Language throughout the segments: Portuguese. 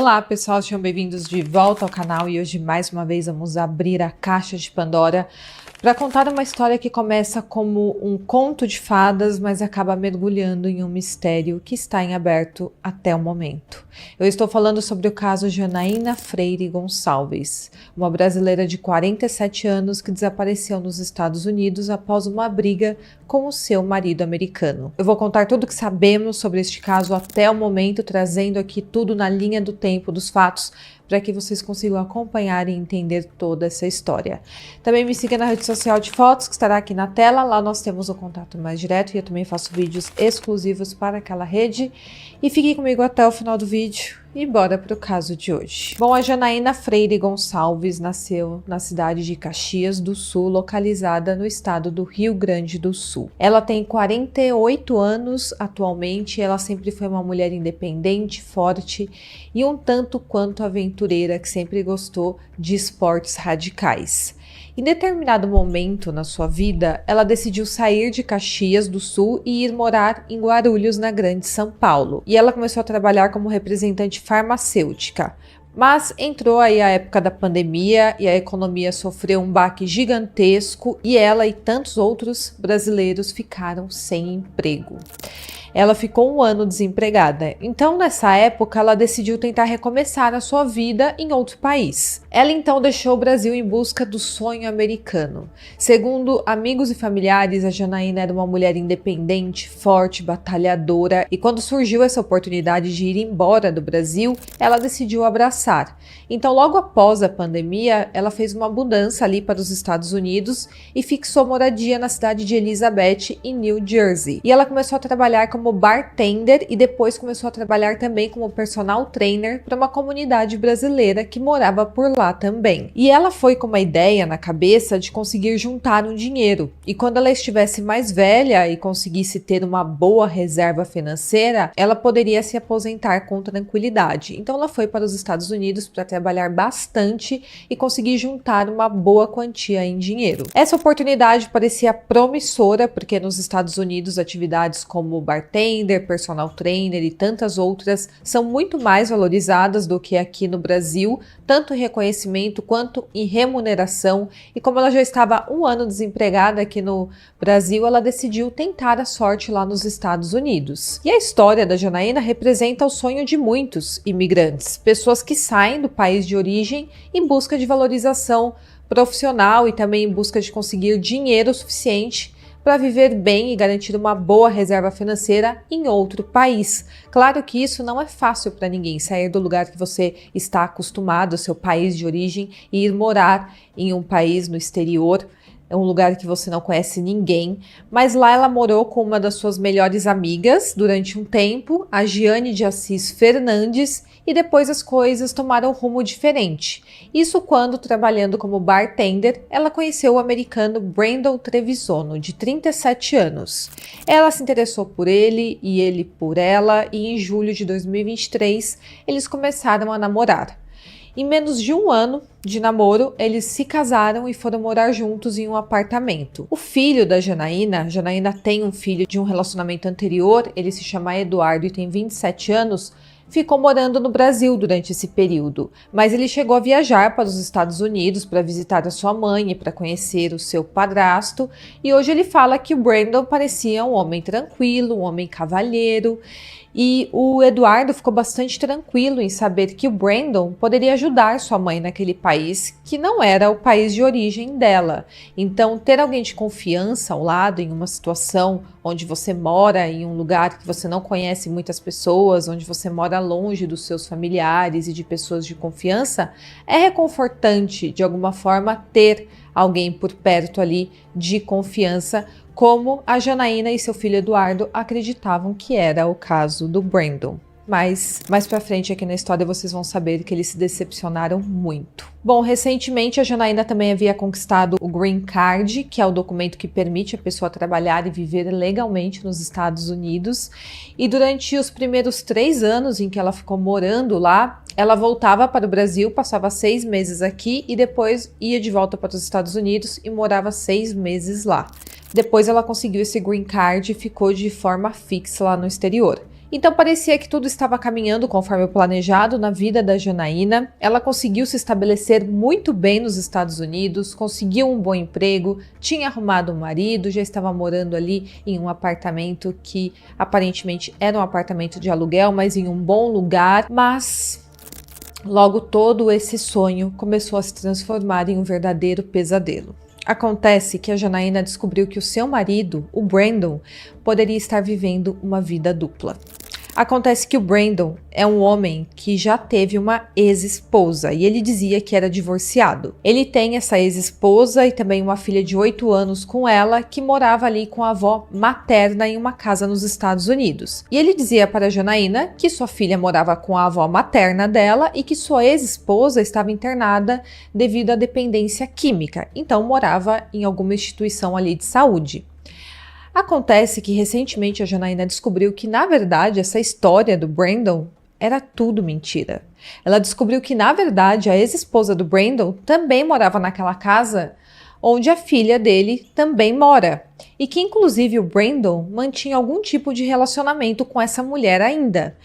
Olá pessoal, sejam bem-vindos de volta ao canal e hoje mais uma vez vamos abrir a caixa de Pandora para contar uma história que começa como um conto de fadas, mas acaba mergulhando em um mistério que está em aberto até o momento. Eu estou falando sobre o caso Janaína Freire Gonçalves, uma brasileira de 47 anos que desapareceu nos Estados Unidos após uma briga com o seu marido americano. Eu vou contar tudo o que sabemos sobre este caso até o momento, trazendo aqui tudo na linha do tempo dos fatos, para que vocês consigam acompanhar e entender toda essa história. Também me siga na rede social de fotos, que estará aqui na tela. Lá nós temos o contato mais direto e eu também faço vídeos exclusivos para aquela rede. E fique comigo até o final do vídeo e bora para o caso de hoje. Bom, a Janaína Freire Gonçalves nasceu na cidade de Caxias do Sul, localizada no estado do Rio Grande do Sul. Ela tem 48 anos atualmente, ela sempre foi uma mulher independente, forte e um tanto quanto aventureira que sempre gostou de esportes radicais. Em determinado momento na sua vida, ela decidiu sair de Caxias do Sul e ir morar em Guarulhos, na Grande São Paulo. E ela começou a trabalhar como representante farmacêutica. Mas entrou aí a época da pandemia e a economia sofreu um baque gigantesco e ela e tantos outros brasileiros ficaram sem emprego. Ela ficou um ano desempregada, então nessa época ela decidiu tentar recomeçar a sua vida em outro país. Ela então deixou o Brasil em busca do sonho americano. Segundo amigos e familiares, a Janaína era uma mulher independente, forte, batalhadora, e quando surgiu essa oportunidade de ir embora do Brasil, ela decidiu abraçar. Então logo após a pandemia, ela fez uma mudança ali para os Estados Unidos e fixou moradia na cidade de Elizabeth, em New Jersey. E ela começou a trabalhar como bartender e depois começou a trabalhar também como personal trainer para uma comunidade brasileira que morava por lá também. E ela foi com uma ideia na cabeça de conseguir juntar um dinheiro. E quando ela estivesse mais velha e conseguisse ter uma boa reserva financeira, ela poderia se aposentar com tranquilidade. Então ela foi para os Estados Unidos para trabalhar bastante e conseguir juntar uma boa quantia em dinheiro. Essa oportunidade parecia promissora porque nos Estados Unidos atividades como bartender, personal trainer e tantas outras são muito mais valorizadas do que aqui no Brasil, tanto em reconhecimento quanto em remuneração. E como ela já estava um ano desempregada aqui no Brasil, ela decidiu tentar a sorte lá nos Estados Unidos. E a história da Janaína representa o sonho de muitos imigrantes, pessoas que saem do país de origem em busca de valorização profissional e também em busca de conseguir dinheiro suficiente para viver bem e garantir uma boa reserva financeira em outro país. Claro que isso não é fácil para ninguém, sair do lugar que você está acostumado, seu país de origem, e ir morar em um país no exterior. É um lugar que você não conhece ninguém, mas lá ela morou com uma das suas melhores amigas durante um tempo, a Giane de Assis Fernandes, e depois as coisas tomaram um rumo diferente. Isso quando, trabalhando como bartender, ela conheceu o americano Brandon Trevisono, de 37 anos. Ela se interessou por ele e ele por ela, e em julho de 2023 eles começaram a namorar. Em menos de um ano de namoro, eles se casaram e foram morar juntos em um apartamento. O filho da Janaína tem um filho de um relacionamento anterior, ele se chama Eduardo e tem 27 anos, ficou morando no Brasil durante esse período, mas ele chegou a viajar para os Estados Unidos para visitar a sua mãe e para conhecer o seu padrasto, e hoje ele fala que o Brandon parecia um homem tranquilo, um homem cavalheiro. E o Eduardo ficou bastante tranquilo em saber que o Brandon poderia ajudar sua mãe naquele país que não era o país de origem dela. Então, ter alguém de confiança ao lado em uma situação onde você mora em um lugar que você não conhece muitas pessoas, onde você mora longe dos seus familiares e de pessoas de confiança, é reconfortante de alguma forma ter alguém por perto ali de confiança, como a Janaína e seu filho Eduardo acreditavam que era o caso do Brandon. Mas mais pra frente aqui na história vocês vão saber que eles se decepcionaram muito. Bom, recentemente a Janaína também havia conquistado o Green Card, que é o documento que permite a pessoa trabalhar e viver legalmente nos Estados Unidos. E durante os primeiros 3 anos em que ela ficou morando lá, ela voltava para o Brasil, passava 6 meses aqui e depois ia de volta para os Estados Unidos e morava 6 meses lá. Depois ela conseguiu esse Green Card e ficou de forma fixa lá no exterior. Então parecia que tudo estava caminhando conforme o planejado na vida da Janaína. Ela conseguiu se estabelecer muito bem nos Estados Unidos, conseguiu um bom emprego, tinha arrumado um marido, já estava morando ali em um apartamento que aparentemente era um apartamento de aluguel, mas em um bom lugar. Mas logo todo esse sonho começou a se transformar em um verdadeiro pesadelo. Acontece que a Janaína descobriu que o seu marido, o Brandon, poderia estar vivendo uma vida dupla. Acontece que o Brandon é um homem que já teve uma ex-esposa e ele dizia que era divorciado. Ele tem essa ex-esposa e também uma filha de 8 anos com ela que morava ali com a avó materna em uma casa nos Estados Unidos. E ele dizia para a Janaína que sua filha morava com a avó materna dela e que sua ex-esposa estava internada devido à dependência química, então morava em alguma instituição ali de saúde. Acontece que recentemente a Janaína descobriu que, na verdade, essa história do Brandon era tudo mentira. Ela descobriu que, na verdade, a ex-esposa do Brandon também morava naquela casa onde a filha dele também mora. E que, inclusive, o Brandon mantinha algum tipo de relacionamento com essa mulher ainda.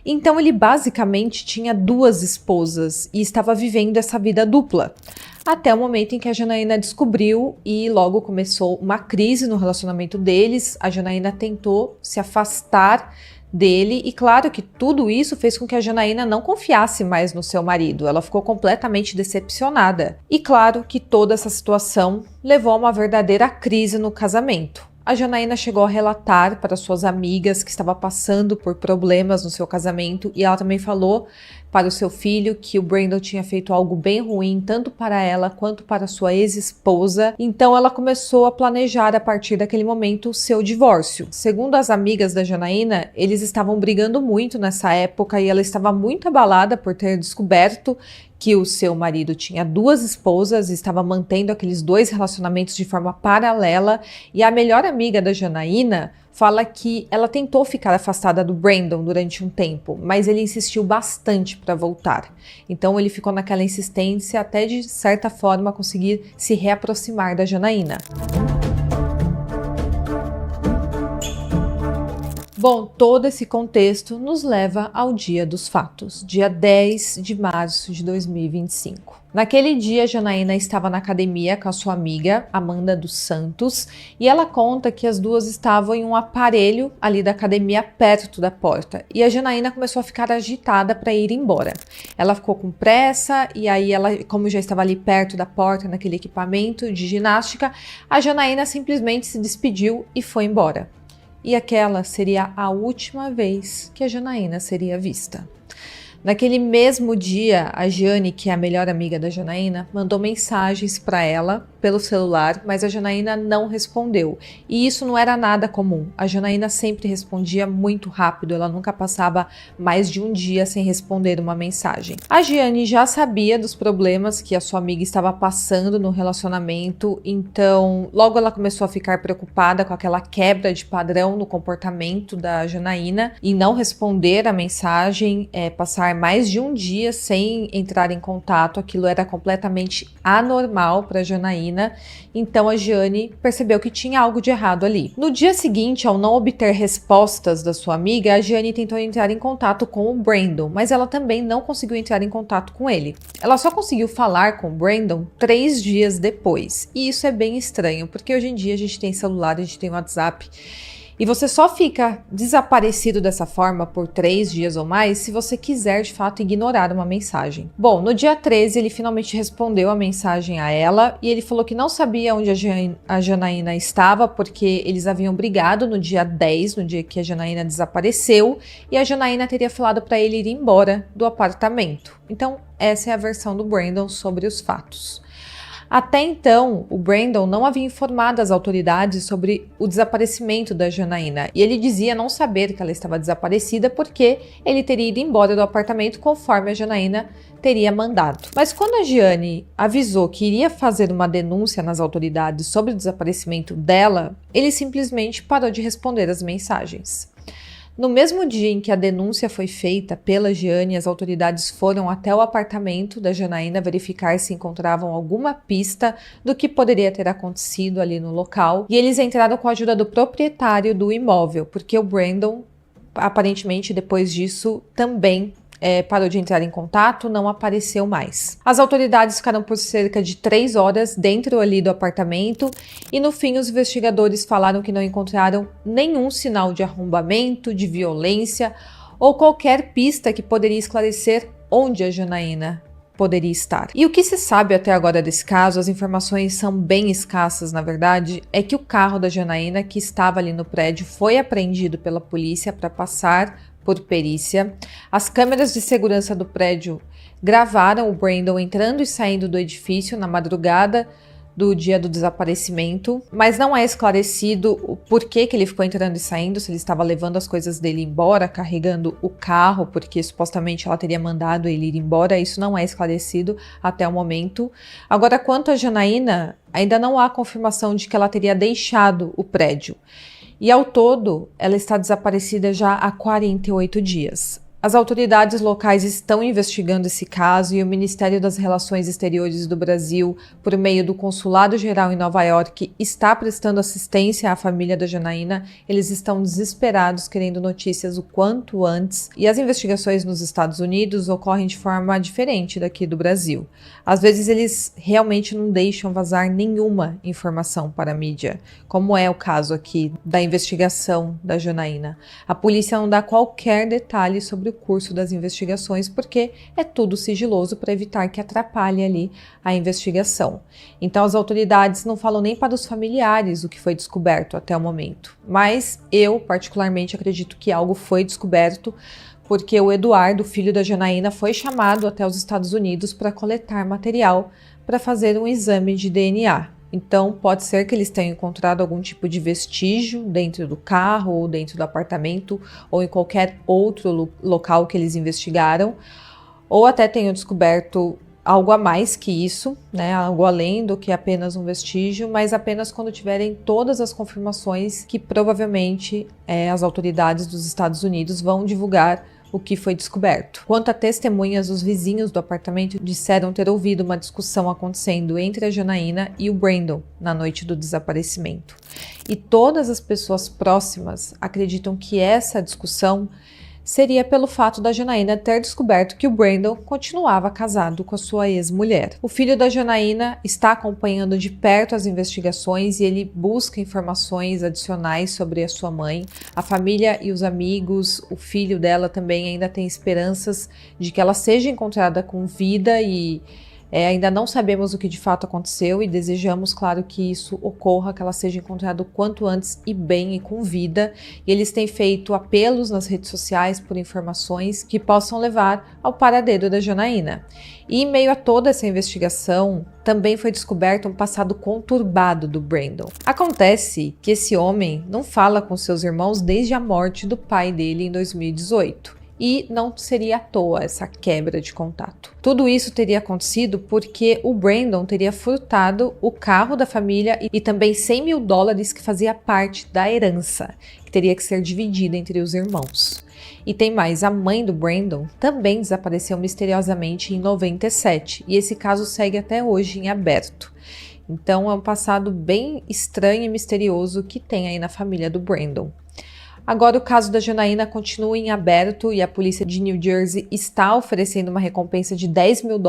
Então, ele basicamente tinha 2 esposas e estava vivendo essa vida dupla. Até o momento em que a Janaína descobriu e logo começou uma crise no relacionamento deles. A Janaína tentou se afastar dele e claro que tudo isso fez com que a Janaína não confiasse mais no seu marido. Ela ficou completamente decepcionada. E claro que toda essa situação levou a uma verdadeira crise no casamento. A Janaína chegou a relatar para suas amigas que estava passando por problemas no seu casamento e ela também falou para o seu filho que o Brandon tinha feito algo bem ruim tanto para ela quanto para sua ex-esposa. Então ela começou a planejar a partir daquele momento o seu divórcio. Segundo as amigas da Janaína, eles estavam brigando muito nessa época e ela estava muito abalada por ter descoberto que o seu marido tinha 2 esposas e estava mantendo aqueles 2 relacionamentos de forma paralela. E a melhor amiga da Janaína fala que ela tentou ficar afastada do Brandon durante um tempo, mas ele insistiu bastante para voltar. Então ele ficou naquela insistência até de certa forma conseguir se reaproximar da Janaína. Bom, todo esse contexto nos leva ao dia dos fatos, dia 10 de março de 2025. Naquele dia, Janaína estava na academia com a sua amiga, Amanda dos Santos, e ela conta que as duas estavam em um aparelho ali da academia perto da porta. E a Janaína começou a ficar agitada para ir embora. Ela ficou com pressa e aí ela, como já estava ali perto da porta, naquele equipamento de ginástica, a Janaína simplesmente se despediu e foi embora. E aquela seria a última vez que a Janaína seria vista. Naquele mesmo dia, a Jane, que é a melhor amiga da Janaína, mandou mensagens para ela pelo celular, mas a Janaína não respondeu. E isso não era nada comum. A Janaína sempre respondia muito rápido, ela nunca passava mais de um dia sem responder uma mensagem. A Jane já sabia dos problemas que a sua amiga estava passando no relacionamento, então logo ela começou a ficar preocupada com aquela quebra de padrão no comportamento da Janaína e não responder a mensagem, passar mais de um dia sem entrar em contato. Aquilo era completamente anormal para a Janaína. Então a Jane percebeu que tinha algo de errado ali. No dia seguinte, ao não obter respostas da sua amiga, a Jane tentou entrar em contato com o Brandon, mas ela também não conseguiu entrar em contato com ele. Ela só conseguiu falar com o Brandon 3 dias depois. E isso é bem estranho, porque hoje em dia a gente tem celular, a gente tem WhatsApp. E você só fica desaparecido dessa forma por 3 dias ou mais se você quiser de fato ignorar uma mensagem. Bom, no dia 13 ele finalmente respondeu a mensagem a ela e ele falou que não sabia onde a Janaína estava porque eles haviam brigado no dia 10, no dia que a Janaína desapareceu, e a Janaína teria falado para ele ir embora do apartamento. Então essa é a versão do Brandon sobre os fatos. Até então, o Brandon não havia informado as autoridades sobre o desaparecimento da Janaína e ele dizia não saber que ela estava desaparecida porque ele teria ido embora do apartamento conforme a Janaína teria mandado. Mas quando a Giane avisou que iria fazer uma denúncia nas autoridades sobre o desaparecimento dela, ele simplesmente parou de responder as mensagens. No mesmo dia em que a denúncia foi feita pela Giane, as autoridades foram até o apartamento da Janaína verificar se encontravam alguma pista do que poderia ter acontecido ali no local. E eles entraram com a ajuda do proprietário do imóvel, porque o Brandon aparentemente depois disso também parou de entrar em contato, não apareceu mais. As autoridades ficaram por cerca de 3 horas dentro ali do apartamento e no fim os investigadores falaram que não encontraram nenhum sinal de arrombamento, de violência ou qualquer pista que poderia esclarecer onde a Janaína poderia estar. E o que se sabe até agora desse caso, as informações são bem escassas na verdade, é que o carro da Janaína que estava ali no prédio foi apreendido pela polícia para passar por perícia. As câmeras de segurança do prédio gravaram o Brandon entrando e saindo do edifício na madrugada do dia do desaparecimento, mas não é esclarecido o porquê que ele ficou entrando e saindo, se ele estava levando as coisas dele embora, carregando o carro, porque supostamente ela teria mandado ele ir embora, isso não é esclarecido até o momento. Agora, quanto a Janaína, ainda não há confirmação de que ela teria deixado o prédio. E ao todo, ela está desaparecida já há 48 dias. As autoridades locais estão investigando esse caso e o Ministério das Relações Exteriores do Brasil, por meio do Consulado Geral em Nova York, está prestando assistência à família da Janaína. Eles estão desesperados, querendo notícias o quanto antes. E as investigações nos Estados Unidos ocorrem de forma diferente daqui do Brasil. Às vezes eles realmente não deixam vazar nenhuma informação para a mídia, como é o caso aqui da investigação da Janaína. A polícia não dá qualquer detalhe sobre o curso das investigações, porque é tudo sigiloso para evitar que atrapalhe ali a investigação. Então as autoridades não falam nem para os familiares o que foi descoberto até o momento. Mas eu particularmente acredito que algo foi descoberto, porque o Eduardo, filho da Janaína, foi chamado até os Estados Unidos para coletar material para fazer um exame de DNA. Então, pode ser que eles tenham encontrado algum tipo de vestígio dentro do carro, ou dentro do apartamento, ou em qualquer outro local que eles investigaram, ou até tenham descoberto algo a mais que isso, né? Algo além do que apenas um vestígio, mas apenas quando tiverem todas as confirmações que provavelmente as autoridades dos Estados Unidos vão divulgar o que foi descoberto. Quanto a testemunhas, os vizinhos do apartamento disseram ter ouvido uma discussão acontecendo entre a Janaína e o Brandon na noite do desaparecimento. E todas as pessoas próximas acreditam que essa discussão seria pelo fato da Janaína ter descoberto que o Brandon continuava casado com a sua ex-mulher. O filho da Janaína está acompanhando de perto as investigações e ele busca informações adicionais sobre a sua mãe. A família e os amigos, o filho dela também ainda tem esperanças de que ela seja encontrada com vida e ainda não sabemos o que de fato aconteceu e desejamos, claro, que isso ocorra, que ela seja encontrada o quanto antes e bem e com vida. E eles têm feito apelos nas redes sociais por informações que possam levar ao paradeiro da Janaína. E em meio a toda essa investigação, também foi descoberto um passado conturbado do Brandon. Acontece que esse homem não fala com seus irmãos desde a morte do pai dele em 2018. E não seria à toa essa quebra de contato. Tudo isso teria acontecido porque o Brandon teria furtado o carro da família e também $100 mil que fazia parte da herança, que teria que ser dividida entre os irmãos. E tem mais, a mãe do Brandon também desapareceu misteriosamente em 97 e esse caso segue até hoje em aberto. Então é um passado bem estranho e misterioso que tem aí na família do Brandon. Agora o caso da Janaína continua em aberto e a polícia de New Jersey está oferecendo uma recompensa de $10 mil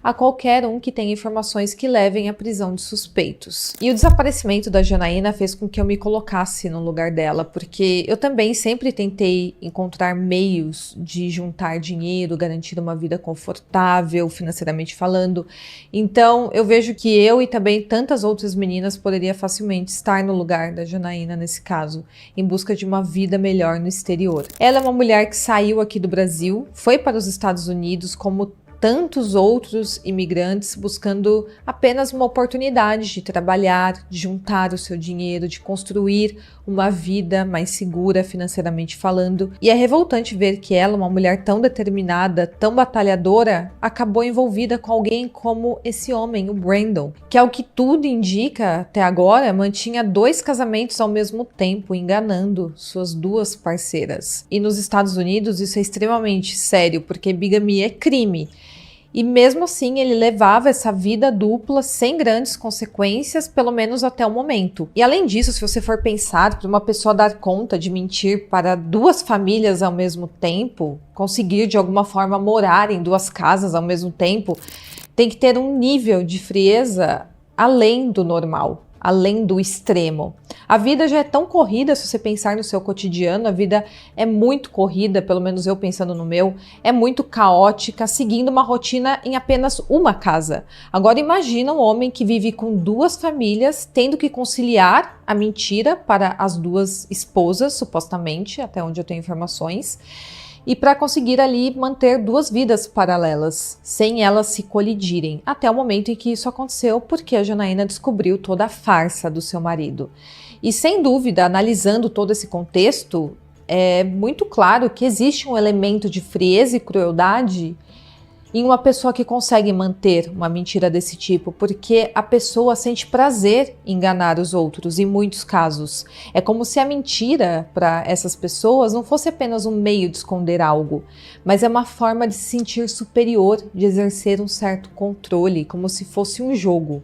a qualquer um que tenha informações que levem à prisão de suspeitos. E o desaparecimento da Janaína fez com que eu me colocasse no lugar dela, porque eu também sempre tentei encontrar meios de juntar dinheiro, garantir uma vida confortável, financeiramente falando. Então eu vejo que eu e também tantas outras meninas poderia facilmente estar no lugar da Janaína nesse caso, em busca de uma vida melhor no exterior. Ela é uma mulher que saiu aqui do Brasil, foi para os Estados Unidos como tantos outros imigrantes, buscando apenas uma oportunidade de trabalhar, de juntar o seu dinheiro, de construir uma vida mais segura financeiramente falando. E é revoltante ver que ela, uma mulher tão determinada, tão batalhadora, acabou envolvida com alguém como esse homem, o Brandon, que ao que tudo indica até agora, mantinha 2 casamentos ao mesmo tempo, enganando suas 2 parceiras. E nos Estados Unidos isso é extremamente sério, porque bigamia é crime. E mesmo assim ele levava essa vida dupla sem grandes consequências, pelo menos até o momento. E além disso, se você for pensar, para uma pessoa dar conta de mentir para duas famílias ao mesmo tempo, conseguir de alguma forma morar em duas casas ao mesmo tempo, tem que ter um nível de frieza além do normal, além do extremo. A vida já é tão corrida, se você pensar no seu cotidiano, a vida é muito corrida, pelo menos eu pensando no meu, é muito caótica, seguindo uma rotina em apenas uma casa. Agora imagina um homem que vive com duas famílias, tendo que conciliar a mentira para as duas esposas, supostamente, até onde eu tenho informações, e para conseguir ali manter duas vidas paralelas, sem elas se colidirem, até o momento em que isso aconteceu, porque a Janaína descobriu toda a farsa do seu marido. E sem dúvida, analisando todo esse contexto, é muito claro que existe um elemento de frieza e crueldade em uma pessoa que consegue manter uma mentira desse tipo, porque a pessoa sente prazer em enganar os outros, em muitos casos. É como se a mentira, para essas pessoas, não fosse apenas um meio de esconder algo, mas é uma forma de se sentir superior, de exercer um certo controle, como se fosse um jogo.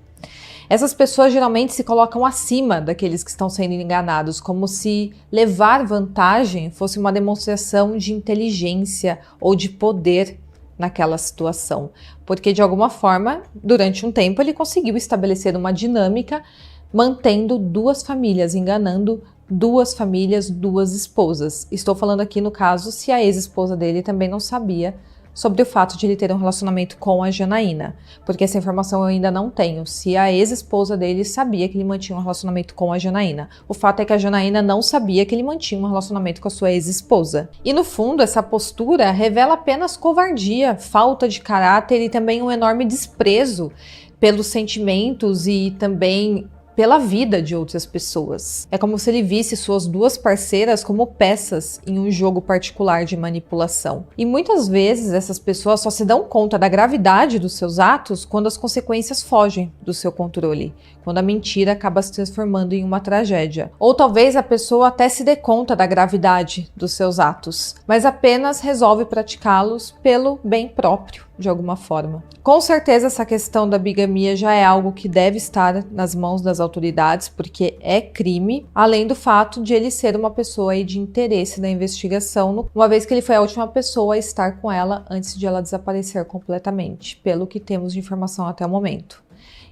Essas pessoas geralmente se colocam acima daqueles que estão sendo enganados, como se levar vantagem fosse uma demonstração de inteligência ou de poder naquela situação, porque de alguma forma, durante um tempo, ele conseguiu estabelecer uma dinâmica mantendo duas famílias, enganando duas famílias, duas esposas. Estou falando aqui no caso se a ex-esposa dele também não sabia sobre o fato de ele ter um relacionamento com a Janaína, porque essa informação eu ainda não tenho, se a ex-esposa dele sabia que ele mantinha um relacionamento com a Janaína. O fato é que a Janaína não sabia que ele mantinha um relacionamento com a sua ex-esposa. E no fundo, essa postura revela apenas covardia, falta de caráter e também um enorme desprezo pelos sentimentos e também pela vida de outras pessoas. É como se ele visse suas duas parceiras como peças em um jogo particular de manipulação. E muitas vezes essas pessoas só se dão conta da gravidade dos seus atos quando as consequências fogem do seu controle, quando a mentira acaba se transformando em uma tragédia. Ou talvez a pessoa até se dê conta da gravidade dos seus atos, mas apenas resolve praticá-los pelo bem próprio, de alguma forma. Com certeza essa questão da bigamia já é algo que deve estar nas mãos das autoridades, porque é crime, além do fato de ele ser uma pessoa aí de interesse na investigação, uma vez que ele foi a última pessoa a estar com ela antes de ela desaparecer completamente, pelo que temos de informação até o momento.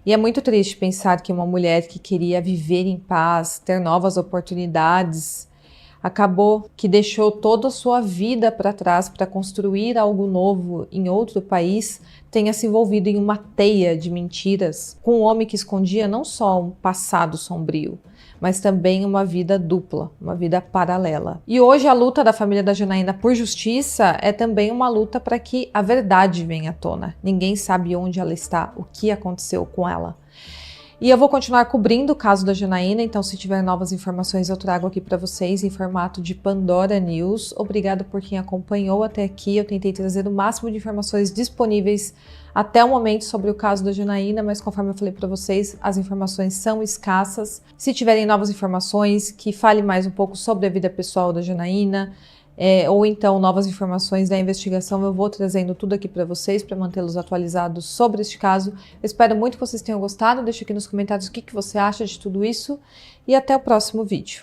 E é muito triste pensar que uma mulher que queria viver em paz, ter novas oportunidades, acabou que deixou toda a sua vida para trás para construir algo novo em outro país, tenha se envolvido em uma teia de mentiras com um homem que escondia não só um passado sombrio, mas também uma vida dupla, uma vida paralela. E hoje a luta da família da Janaína por justiça é também uma luta para que a verdade venha à tona. Ninguém sabe onde ela está, o que aconteceu com ela. E eu vou continuar cobrindo o caso da Janaína, então se tiver novas informações eu trago aqui para vocês em formato de Pandora News. Obrigada por quem acompanhou até aqui, eu tentei trazer o máximo de informações disponíveis até o momento sobre o caso da Janaína, mas conforme eu falei para vocês, as informações são escassas. Se tiverem novas informações, que fale mais um pouco sobre a vida pessoal da Janaína, ou então novas informações da investigação, eu vou trazendo tudo aqui para vocês, para mantê-los atualizados sobre este caso. Eu espero muito que vocês tenham gostado, deixa aqui nos comentários o que você acha de tudo isso e até o próximo vídeo.